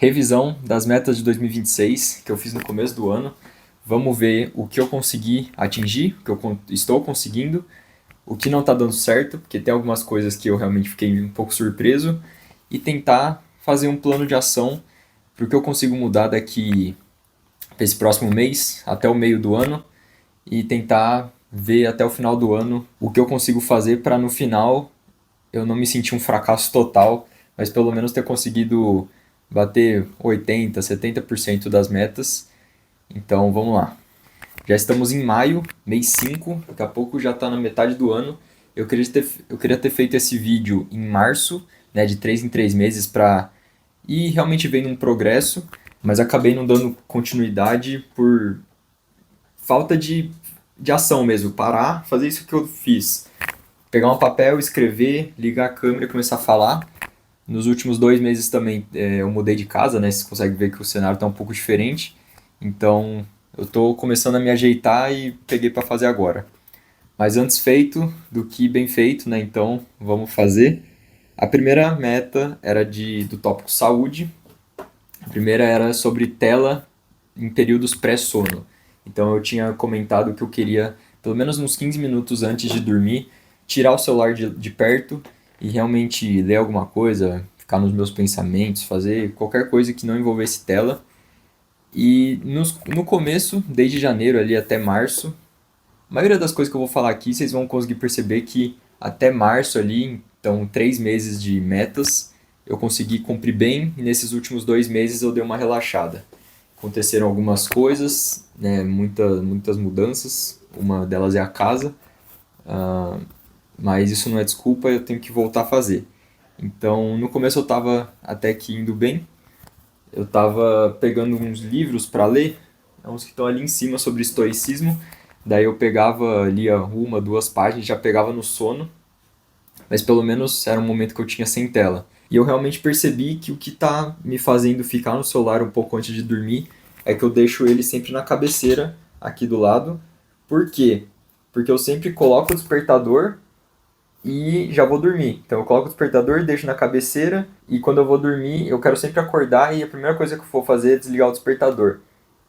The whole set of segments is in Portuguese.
Revisão das metas de 2026 que eu fiz no começo do ano. Vamos ver o que eu consegui atingir, o que eu estou conseguindo, o que não está dando certo, porque tem algumas coisas que eu realmente fiquei um pouco surpreso, e tentar fazer um plano de ação para o que eu consigo mudar daqui para esse próximo mês, até o meio do ano, e tentar ver até o final do ano o que eu consigo fazer para no final eu não me sentir um fracasso total, mas pelo menos ter conseguido bater 80, 70% das metas. Então vamos lá. Já estamos em maio, mês 5, daqui a pouco já está na metade do ano. Eu queria ter feito esse vídeo em março, né, de 3 em 3 meses para ir realmente vendo um progresso, mas acabei não dando continuidade por falta de ação mesmo, parar, fazer isso que eu fiz. Pegar um papel, escrever, ligar a câmera e começar a falar. Nos últimos 2 meses também eu mudei de casa, né? Você consegue ver que o cenário está um pouco diferente. Então eu estou começando a me ajeitar e peguei para fazer agora. Mas antes feito do que bem feito, né? Então vamos fazer. A primeira meta era do tópico saúde. A primeira era sobre tela em períodos pré-sono. Então eu tinha comentado que eu queria, pelo menos uns 15 minutos antes de dormir, tirar o celular de perto e realmente ler alguma coisa, ficar nos meus pensamentos, fazer qualquer coisa que não envolvesse tela. E no começo, desde janeiro ali até março, a maioria das coisas que eu vou falar aqui, vocês vão conseguir perceber que até março ali, então 3 meses de metas, eu consegui cumprir bem e nesses últimos 2 meses eu dei uma relaxada. Aconteceram algumas coisas, né, muitas mudanças, uma delas é a casa, ah, mas isso não é desculpa, eu tenho que voltar a fazer. Então, no começo eu estava até que indo bem, eu estava pegando uns livros para ler, uns que estão ali em cima sobre estoicismo, daí eu pegava, lia uma, 2 páginas, já pegava no sono, mas pelo menos era um momento que eu tinha sem tela. E eu realmente percebi que o que está me fazendo ficar no celular um pouco antes de dormir é que eu deixo ele sempre na cabeceira, aqui do lado. Por quê? Porque eu sempre coloco o despertador e já vou dormir. Então eu coloco o despertador, deixo na cabeceira e quando eu vou dormir eu quero sempre acordar e a primeira coisa que eu vou fazer é desligar o despertador.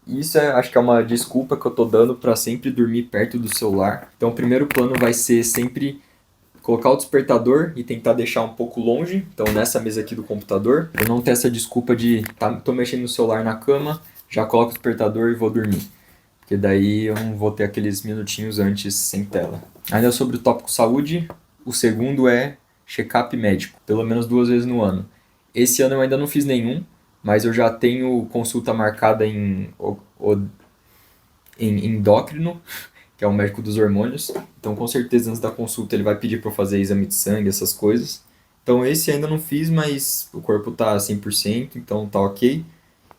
Isso acho que é uma desculpa que eu tô dando para sempre dormir perto do celular. Então o primeiro plano vai ser sempre colocar o despertador e tentar deixar um pouco longe, então nessa mesa aqui do computador, eu não ter essa desculpa de tô mexendo no celular na cama, já coloco o despertador e vou dormir. Porque daí eu não vou ter aqueles minutinhos antes sem tela. Ainda sobre o tópico saúde, o segundo é check-up médico, pelo menos 2 vezes no ano. Esse ano eu ainda não fiz nenhum, mas eu já tenho consulta marcada em endócrino, que é o médico dos hormônios. Então, com certeza, antes da consulta, ele vai pedir para eu fazer exame de sangue, essas coisas. Então, esse ainda não fiz, mas o corpo tá 100%, então tá ok.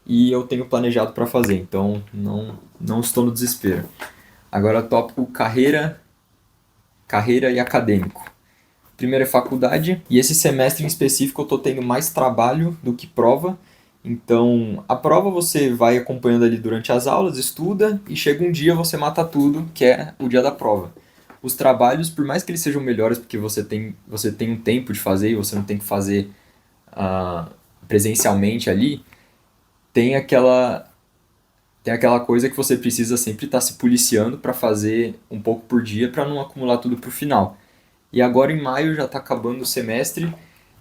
E eu tenho planejado para fazer, então não estou no desespero. Agora, tópico carreira e acadêmico. Primeiro é faculdade, e esse semestre em específico eu estou tendo mais trabalho do que prova. Então, a prova você vai acompanhando ali durante as aulas, estuda, e chega um dia você mata tudo, que é o dia da prova. Os trabalhos, por mais que eles sejam melhores, porque você tem um tempo de fazer e você não tem que fazer ah, presencialmente ali, tem aquela, tem aquela coisa que você precisa sempre estar se policiando para fazer um pouco por dia para não acumular tudo para o final. E agora em maio já está acabando o semestre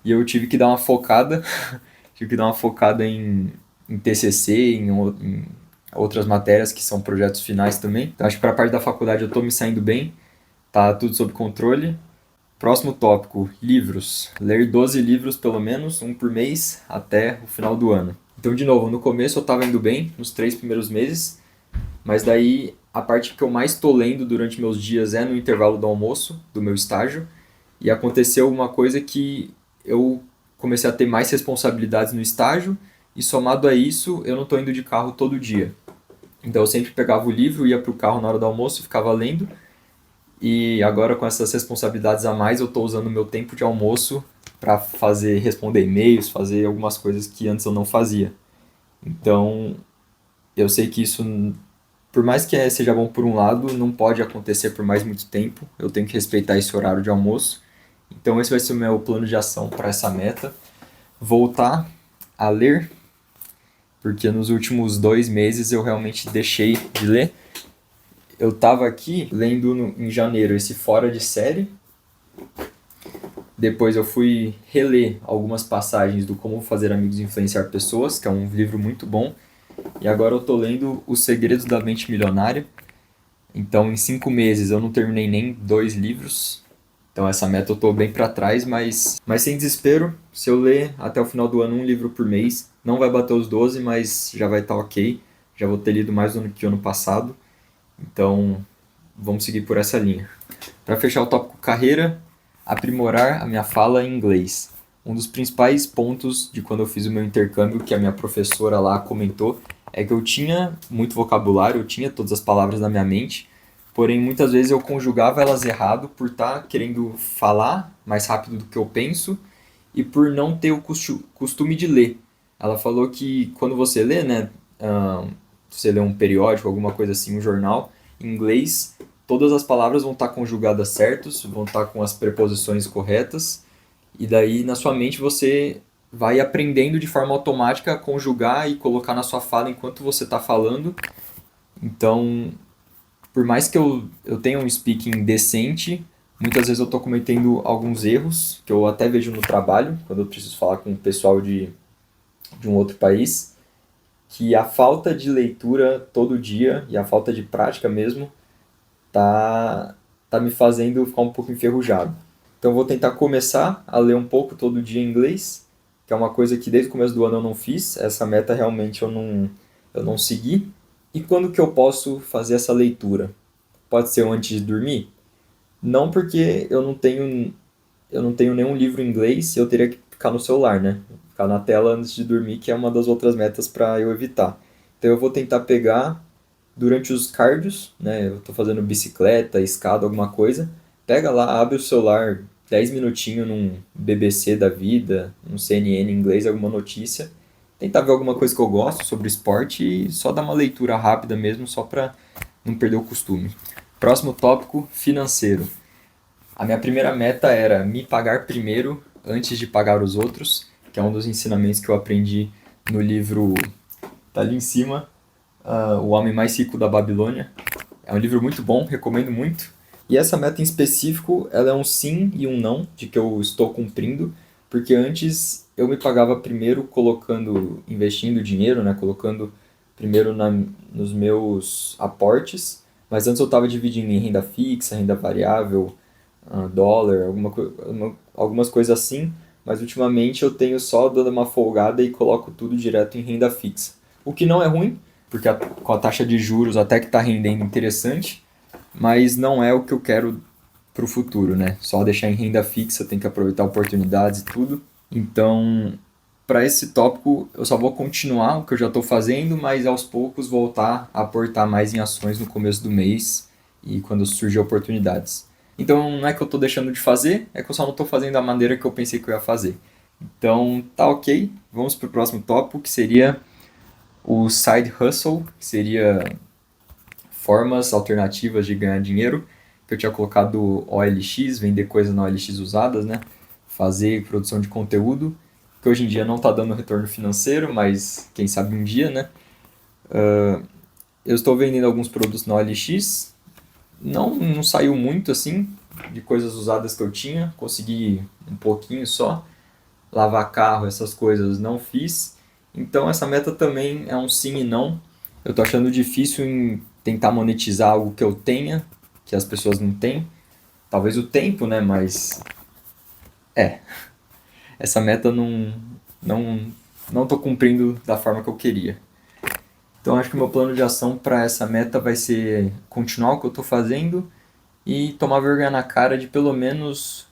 e eu tive que dar uma focada, tive que dar uma focada em TCC, em outras matérias que são projetos finais também. Então acho que para a parte da faculdade eu estou me saindo bem, tá tudo sob controle. Próximo tópico, livros. Ler 12 livros pelo menos, um por mês, até o final do ano. Então, de novo, no começo eu estava indo bem, nos 3 primeiros meses, mas daí a parte que eu mais estou lendo durante meus dias é no intervalo do almoço, do meu estágio, e aconteceu uma coisa que eu comecei a ter mais responsabilidades no estágio, e somado a isso, eu não estou indo de carro todo dia. Então eu sempre pegava o livro, ia para o carro na hora do almoço e ficava lendo, e agora com essas responsabilidades a mais, eu estou usando o meu tempo de almoço para responder e-mails, fazer algumas coisas que antes eu não fazia. Então, eu sei que isso, por mais que seja bom por um lado, não pode acontecer por mais muito tempo. Eu tenho que respeitar esse horário de almoço. Então, esse vai ser o meu plano de ação para essa meta. Voltar a ler, porque nos últimos 2 meses eu realmente deixei de ler. Eu tava aqui lendo em janeiro esse Fora de Série, depois eu fui reler algumas passagens do Como Fazer Amigos e Influenciar Pessoas, que é um livro muito bom, e agora eu tô lendo Os Segredos da Mente Milionária. Então, em 5 meses eu não terminei nem 2 livros. Então, essa meta eu tô bem para trás, mas sem desespero. Se eu ler até o final do ano um livro por mês, não vai bater os 12, mas já vai estar ok. Já vou ter lido mais do que o ano passado. Então, vamos seguir por essa linha. Para fechar o tópico carreira, aprimorar a minha fala em inglês. Um dos principais pontos de quando eu fiz o meu intercâmbio, que a minha professora lá comentou, é que eu tinha muito vocabulário, eu tinha todas as palavras na minha mente, porém muitas vezes eu conjugava elas errado por estar querendo falar mais rápido do que eu penso e por não ter o costume de ler. Ela falou que quando você lê, né, você lê um periódico, alguma coisa assim, um jornal, em inglês, todas as palavras vão estar conjugadas certos, vão estar com as preposições corretas, e daí na sua mente você vai aprendendo de forma automática a conjugar e colocar na sua fala enquanto você está falando. Então, por mais que eu tenha um speaking decente, muitas vezes eu estou cometendo alguns erros, que eu até vejo no trabalho, quando eu preciso falar com o pessoal de um outro país, que a falta de leitura todo dia e a falta de prática mesmo tá me fazendo ficar um pouco enferrujado. Então eu vou tentar começar a ler um pouco todo dia em inglês, que é uma coisa que desde o começo do ano eu não fiz, essa meta realmente eu não segui. E quando que eu posso fazer essa leitura? Pode ser antes de dormir? Não, porque eu não tenho nenhum livro em inglês e eu teria que ficar no celular, né? Ficar na tela antes de dormir, que é uma das outras metas para eu evitar. Então eu vou tentar pegar durante os cardios, né? Eu tô fazendo bicicleta, escada, alguma coisa. Pega lá, abre o celular 10 minutinhos num BBC da vida, num CNN em inglês, alguma notícia. Tentar ver alguma coisa que eu gosto sobre esporte e só dar uma leitura rápida mesmo, só para não perder o costume. Próximo tópico, financeiro. A minha primeira meta era me pagar primeiro antes de pagar os outros, que é um dos ensinamentos que eu aprendi no livro, tá ali em cima, O Homem Mais Rico da Babilônia. É um livro muito bom, recomendo muito. E essa meta em específico, ela é um sim e um não, de que eu estou cumprindo, porque antes eu me pagava primeiro investindo dinheiro, né, colocando primeiro nos meus aportes, mas antes eu estava dividindo em renda fixa, renda variável, dólar, algumas coisas assim, mas ultimamente eu tenho só dando uma folgada e coloco tudo direto em renda fixa. O que não é ruim, porque com a taxa de juros até que está rendendo interessante, mas não é o que eu quero para o futuro, né? Só deixar em renda fixa, tem que aproveitar oportunidades e tudo. Então, para esse tópico, eu só vou continuar o que eu já estou fazendo, mas aos poucos voltar a aportar mais em ações no começo do mês e quando surgir oportunidades. Então, não é que eu estou deixando de fazer, é que eu só não estou fazendo da maneira que eu pensei que eu ia fazer. Então, tá ok. Vamos para o próximo tópico, que seria o side hustle, que seria formas alternativas de ganhar dinheiro, que eu tinha colocado OLX, vender coisas na OLX usadas, né? Fazer produção de conteúdo, que hoje em dia não está dando retorno financeiro, mas quem sabe um dia, né? Eu estou vendendo alguns produtos na OLX, não saiu muito assim, de coisas usadas que eu tinha, consegui um pouquinho só, lavar carro, essas coisas não fiz, então essa meta também é um sim e não. Eu tô achando difícil em tentar monetizar algo que eu tenha, que as pessoas não têm. Talvez o tempo, né? Mas essa meta não, não tô cumprindo da forma que eu queria. Então acho que o meu plano de ação para essa meta vai ser continuar o que eu tô fazendo e tomar vergonha na cara de pelo menos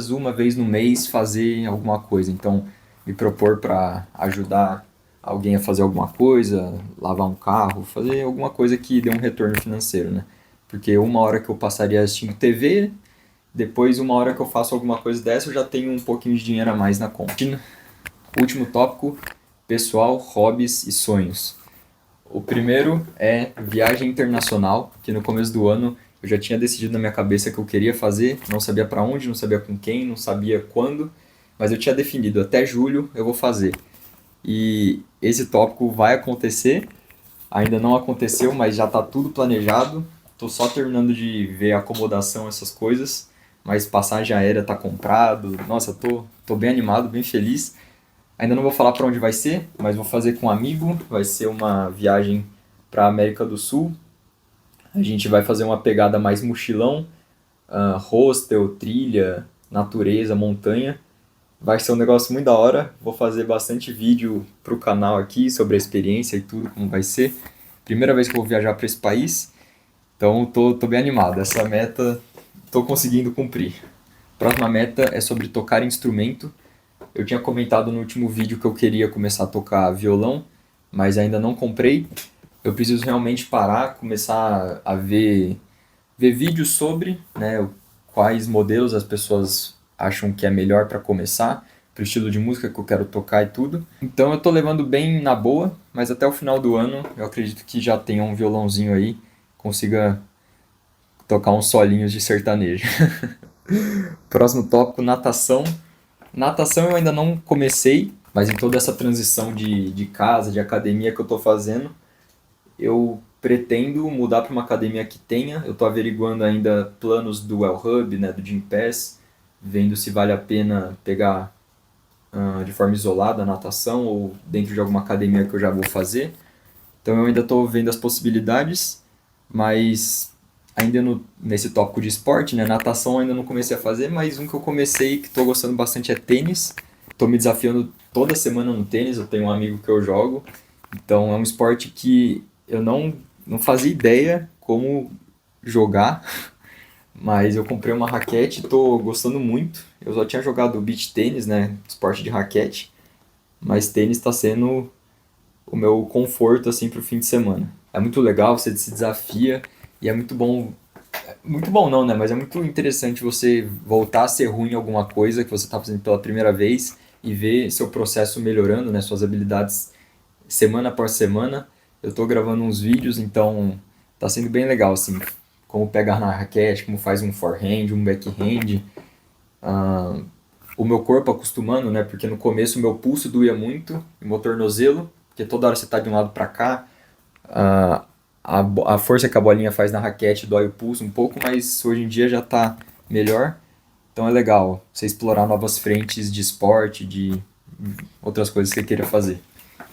uma vez no mês fazer alguma coisa. Então me propor para ajudar alguém a fazer alguma coisa, lavar um carro, fazer alguma coisa que dê um retorno financeiro, né? Porque uma hora que eu passaria assistindo TV, depois uma hora que eu faço alguma coisa dessa, eu já tenho um pouquinho de dinheiro a mais na conta. Último tópico, pessoal, hobbies e sonhos. O primeiro é viagem internacional, que no começo do ano eu já tinha decidido na minha cabeça que eu queria fazer, não sabia para onde, não sabia com quem, não sabia quando, mas eu tinha definido, até julho eu vou fazer. e esse tópico vai acontecer. Ainda não aconteceu, mas já está tudo planejado. Tô só terminando de ver a acomodação, essas coisas, mas passagem aérea tá comprado. Nossa, tô bem animado, bem feliz. Ainda não vou falar para onde vai ser, mas vou fazer com um amigo. Vai ser uma viagem para a América do Sul. A gente vai fazer uma pegada mais mochilão, hostel, trilha, natureza, montanha. Vai ser um negócio muito da hora. Vou fazer bastante vídeo pro canal aqui sobre a experiência e tudo, como vai ser. Primeira vez que eu vou viajar para esse país, então tô bem animado. Essa meta tô conseguindo cumprir. Próxima meta é sobre tocar instrumento. Eu tinha comentado no último vídeo que eu queria começar a tocar violão, mas ainda não comprei. Eu preciso realmente parar, começar a ver vídeos sobre, né, quais modelos as pessoas acham que é melhor para começar, pro estilo de música que eu quero tocar e tudo. Então eu tô levando bem na boa, mas até o final do ano eu acredito que já tenha um violãozinho aí, consiga tocar uns solinhos de sertanejo. Próximo tópico, natação. Natação eu ainda não comecei, mas em toda essa transição de casa, de academia que eu tô fazendo, eu pretendo mudar para uma academia que tenha. Eu estou averiguando ainda planos do Well Hub, né, do Gym Pass, vendo se vale a pena pegar de forma isolada a natação ou dentro de alguma academia que eu já vou fazer. Então eu ainda estou vendo as possibilidades, mas ainda nesse tópico de esporte, né, natação eu ainda não comecei a fazer, mas um que eu comecei que estou gostando bastante é tênis. Estou me desafiando toda semana no tênis, eu tenho um amigo que eu jogo, então é um esporte que eu não fazia ideia como jogar, mas eu comprei uma raquete e tô gostando muito. Eu só tinha jogado beach tênis, né, esporte de raquete, mas tênis está sendo o meu conforto assim pro fim de semana. É muito legal, você se desafia e é muito bom não, né, mas é muito interessante você voltar a ser ruim em alguma coisa que você está fazendo pela primeira vez e ver seu processo melhorando, né, suas habilidades semana após semana. Eu tô gravando uns vídeos, então tá sendo bem legal, assim, como pegar na raquete, como faz um forehand, um backhand. Ah, o meu corpo acostumando, né, porque no começo o meu pulso doía muito, e o meu tornozelo, porque toda hora você tá de um lado para cá, ah, a força que a bolinha faz na raquete dói o pulso um pouco, mas hoje em dia já tá melhor. Então é legal você explorar novas frentes de esporte, de outras coisas que você queira fazer.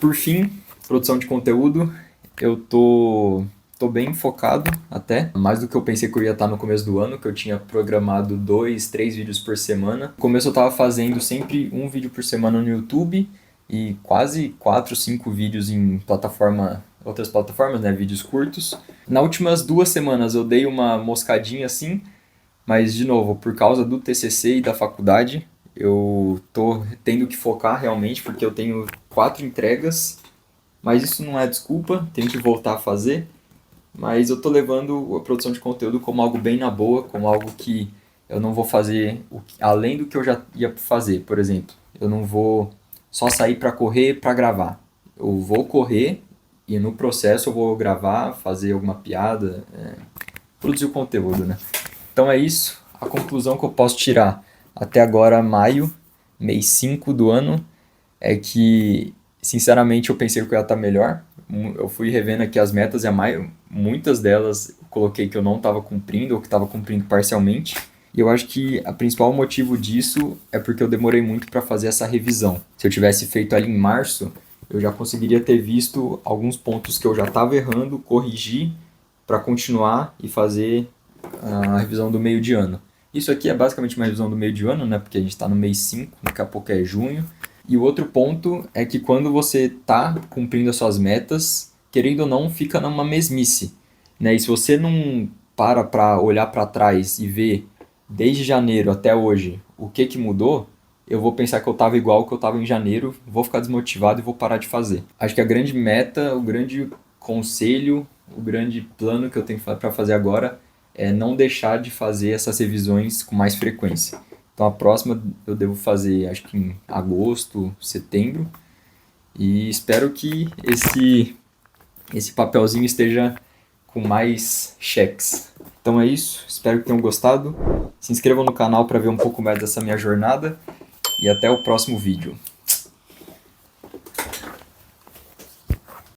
Por fim, produção de conteúdo, eu tô bem focado até, mais do que eu pensei que eu ia estar no começo do ano, que eu tinha programado 2, 3 vídeos por semana. No começo eu tava fazendo sempre um vídeo por semana no YouTube e quase 4, 5 vídeos em outras plataformas, né, vídeos curtos. Nas últimas 2 semanas eu dei uma moscadinha assim, mas de novo, por causa do TCC e da faculdade, eu tô tendo que focar realmente, porque eu tenho 4 entregas, mas isso não é desculpa, tenho que voltar a fazer. Mas eu tô levando a produção de conteúdo como algo bem na boa, como algo que eu não vou fazer além do que eu já ia fazer. Por exemplo, eu não vou só sair para correr para gravar. Eu vou correr e no processo eu vou gravar, fazer alguma piada, produzir o conteúdo, né? Então é isso. A conclusão que eu posso tirar até agora, maio, mês 5 do ano, é que, sinceramente, eu pensei que eu ia estar melhor. Eu fui revendo aqui as metas e muitas delas eu coloquei que eu não estava cumprindo ou que estava cumprindo parcialmente. E eu acho que o principal motivo disso é porque eu demorei muito para fazer essa revisão. Se eu tivesse feito ali em março, eu já conseguiria ter visto alguns pontos que eu já estava errando, corrigir para continuar e fazer a revisão do meio de ano. Isso aqui é basicamente uma revisão do meio de ano, né? Porque a gente está no mês 5, daqui a pouco é junho. E o outro ponto é que quando você está cumprindo as suas metas, querendo ou não, fica numa mesmice, né? E se você não para olhar para trás e ver desde janeiro até hoje o que mudou, eu vou pensar que eu estava igual que eu estava em janeiro, vou ficar desmotivado e vou parar de fazer. Acho que a grande meta, o grande conselho, o grande plano que eu tenho para fazer agora é não deixar de fazer essas revisões com mais frequência. Então a próxima eu devo fazer, acho que em agosto, setembro, e espero que esse papelzinho esteja com mais cheques. Então é isso, espero que tenham gostado. Se inscrevam no canal para ver um pouco mais dessa minha jornada e até o próximo vídeo.